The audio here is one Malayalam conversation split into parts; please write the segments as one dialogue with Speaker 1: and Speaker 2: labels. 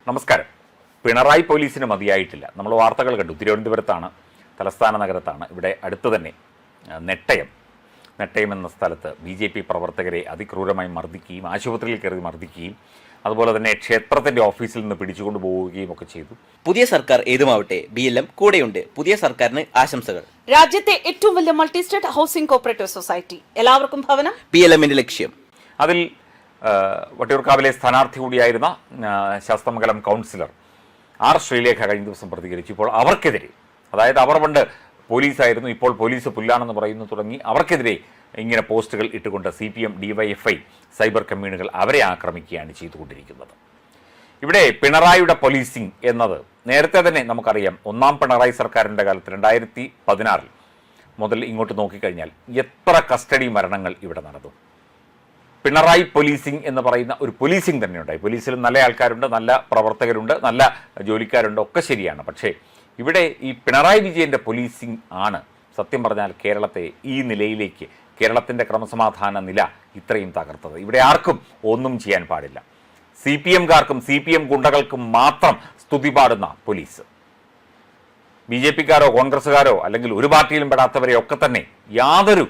Speaker 1: നമസ്കാരം. പിണറായി പോലീസിന് മതിയായിട്ടില്ല. നമ്മൾ വാർത്തകൾ കണ്ടു. തിരുവനന്തപുരത്താണ്, തലസ്ഥാന നഗരത്താണ്. ഇവിടെ അടുത്ത് തന്നെ നെട്ടയം എന്ന സ്ഥലത്ത് BJP പ്രവർത്തകരെ അതിക്രൂരമായി മർദ്ദിക്കുകയും ആശുപത്രിയിൽ കയറി മർദ്ദിക്കുകയും അതുപോലെ തന്നെ ക്ഷേത്രത്തിൻ്റെ ഓഫീസിൽ നിന്ന് പിടിച്ചുകൊണ്ട് പോവുകയും ഒക്കെ ചെയ്തു.
Speaker 2: പുതിയ സർക്കാർ ഏതുമാവട്ടെ BLM കൂടെയുണ്ട്. പുതിയ സർക്കാരിന് ആശംസകൾ.
Speaker 3: രാജ്യത്തെ ഏറ്റവും വലിയ multi state housing cooperative society, എല്ലാവർക്കും ഭവനം,
Speaker 2: PLMന്റെ ലക്ഷ്യം.
Speaker 1: അതിൽ വട്ടിയൂർക്കാവിലെ സ്ഥാനാർത്ഥി കൂടിയായിരുന്ന ശാസ്തമംഗലം കൗൺസിലർ R. ശ്രീലേഖ കഴിഞ്ഞ ദിവസം പ്രതികരിച്ചു. ഇപ്പോൾ അവർക്കെതിരെ, അതായത് അവർ പണ്ട് പോലീസായിരുന്നു, ഇപ്പോൾ പോലീസ് പുല്ലാണെന്ന് പറയുന്നു തുടങ്ങി അവർക്കെതിരെ ഇങ്ങനെ പോസ്റ്റുകൾ ഇട്ടുകൊണ്ട് CPM, DYFI സൈബർ കമ്മ്യൂണുകൾ അവരെ ആക്രമിക്കുകയാണ് ചെയ്തുകൊണ്ടിരിക്കുന്നത്. ഇവിടെ പിണറായിയുടെ പോലീസിംഗ് എന്നത് നേരത്തെ തന്നെ നമുക്കറിയാം. ഒന്നാം പിണറായി സർക്കാരിൻ്റെ കാലത്ത് 2016 മുതൽ ഇങ്ങോട്ട് നോക്കിക്കഴിഞ്ഞാൽ എത്ര കസ്റ്റഡി മരണങ്ങൾ ഇവിടെ നടന്നു. പിണറായി പോലീസിംഗ് എന്ന് പറയുന്ന ഒരു പോലീസിംഗ് തന്നെ ഉണ്ടായി. പോലീസിൽ നല്ല ആൾക്കാരുണ്ട്, നല്ല പ്രവർത്തകരുണ്ട്, നല്ല ജോലിക്കാരുണ്ട്, ഒക്കെ ശരിയാണ്. പക്ഷേ ഇവിടെ ഈ പിണറായി വിജയൻ്റെ പോലീസിംഗ് ആണ് സത്യം പറഞ്ഞാൽ കേരളത്തെ ഈ നിലയിലേക്ക്, കേരളത്തിൻ്റെ ക്രമസമാധാന നില ഇത്രയും തകർത്തത്. ഇവിടെ ആർക്കും ഒന്നും ചെയ്യാൻ പാടില്ല. CPMകാർക്കും CPM ഗുണ്ടകൾക്കും മാത്രം സ്തുതി പാടുന്ന പോലീസ്. BJPക്കാരോ കോൺഗ്രസ്സുകാരോ അല്ലെങ്കിൽ ഒരു പാർട്ടിയിലും പെടാത്തവരെ ഒക്കെ തന്നെ യാതൊരു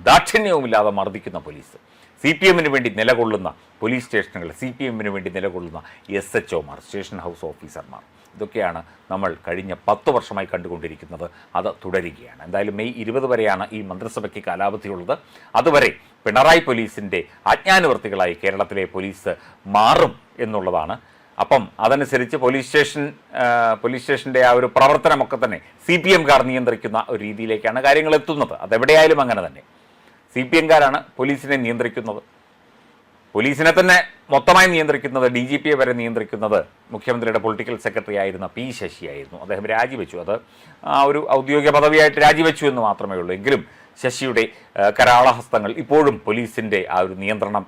Speaker 1: ദാക്ഷിണ്യവുമില്ലാതെ മർദ്ദിക്കുന്ന പോലീസ്. CPMന് വേണ്ടി നിലകൊള്ളുന്ന പോലീസ് സ്റ്റേഷനുകൾ, CPMന് വേണ്ടി നിലകൊള്ളുന്ന SHOമാർ, സ്റ്റേഷൻ ഹൗസ് ഓഫീസർമാർ, ഇതൊക്കെയാണ് നമ്മൾ കഴിഞ്ഞ 10 വർഷമായി കണ്ടുകൊണ്ടിരിക്കുന്നത്. അത് തുടരുകയാണ്. എന്തായാലും മെയ് 20 വരെയാണ് ഈ മന്ത്രിസഭയ്ക്ക് കാലാവധിയുള്ളത്. അതുവരെ പിണറായി പോലീസിൻ്റെ ആജ്ഞാനുവർത്തികളായി കേരളത്തിലെ പോലീസ് മാറും എന്നുള്ളതാണ്. അപ്പം അതനുസരിച്ച് പോലീസ് സ്റ്റേഷൻ്റെ ആ ഒരു പ്രവർത്തനമൊക്കെ തന്നെ CPMകാർ നിയന്ത്രിക്കുന്ന ഒരു രീതിയിലേക്കാണ് കാര്യങ്ങൾ എത്തുന്നത്. അതെവിടെയായാലും അങ്ങനെ തന്നെ. CPMകാരാണ് പോലീസിനെ നിയന്ത്രിക്കുന്നത്. പോലീസിനെ തന്നെ മൊത്തമായി നിയന്ത്രിക്കുന്നത്, DGPയെ വരെ നിയന്ത്രിക്കുന്നത് മുഖ്യമന്ത്രിയുടെ പൊളിറ്റിക്കൽ സെക്രട്ടറി ആയിരുന്ന P. ശശിയായിരുന്നു. അദ്ദേഹം രാജിവെച്ചു. അത് ആ ഒരു ഔദ്യോഗിക പദവിയായിട്ട് രാജിവെച്ചു എന്ന് മാത്രമേ ഉള്ളൂ. എങ്കിലും ശശിയുടെ കരാളഹസ്തങ്ങൾ ഇപ്പോഴും പോലീസിൻ്റെ ആ ഒരു നിയന്ത്രണം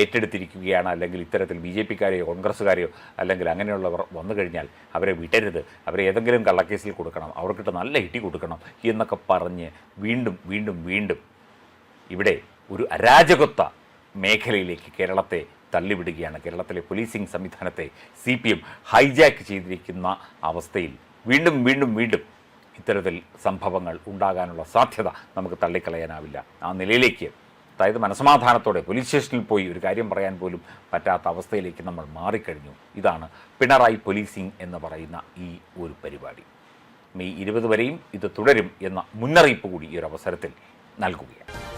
Speaker 1: ഏറ്റെടുത്തിരിക്കുകയാണ്. അല്ലെങ്കിൽ ഇത്തരത്തിൽ BJPക്കാരെയോ കോൺഗ്രസ്സുകാരെയോ അല്ലെങ്കിൽ അങ്ങനെയുള്ളവർ വന്നു കഴിഞ്ഞാൽ അവരെ വിടരുത്, അവരെ ഏതെങ്കിലും കള്ളക്കേസിൽ കൊടുക്കണം, അവർക്കിട്ട് നല്ല ഇടി കൊടുക്കണം എന്നൊക്കെ പറഞ്ഞ് വീണ്ടും ഇവിടെ ഒരു അരാജകത്വ മേഖലയിലേക്ക് കേരളത്തെ തള്ളിവിടുകയാണ്. കേരളത്തിലെ പോലീസിംഗ് സംവിധാനത്തെ CPM ഹൈജാക്ക് ചെയ്തിരിക്കുന്ന അവസ്ഥയിൽ വീണ്ടും ഇത്തരത്തിൽ സംഭവങ്ങൾ ഉണ്ടാകാനുള്ള സാധ്യത നമുക്ക് തള്ളിക്കളയാനാവില്ല. ആ നിലയിലേക്ക്, അതായത് മനസമാധാനത്തോടെ പോലീസ് സ്റ്റേഷനിൽ പോയി ഒരു കാര്യം പറയാൻ പോലും പറ്റാത്ത അവസ്ഥയിലേക്ക് നമ്മൾ മാറിക്കഴിഞ്ഞു. ഇതാണ് പിണറായി പോലീസിംഗ് എന്ന് പറയുന്ന ഈ ഒരു പരിപാടി. മെയ് 20 വരെയും ഇത് തുടരും എന്ന മുന്നറിയിപ്പ് കൂടി ഈ ഒരു അവസരത്തിൽ നൽകുകയാണ്.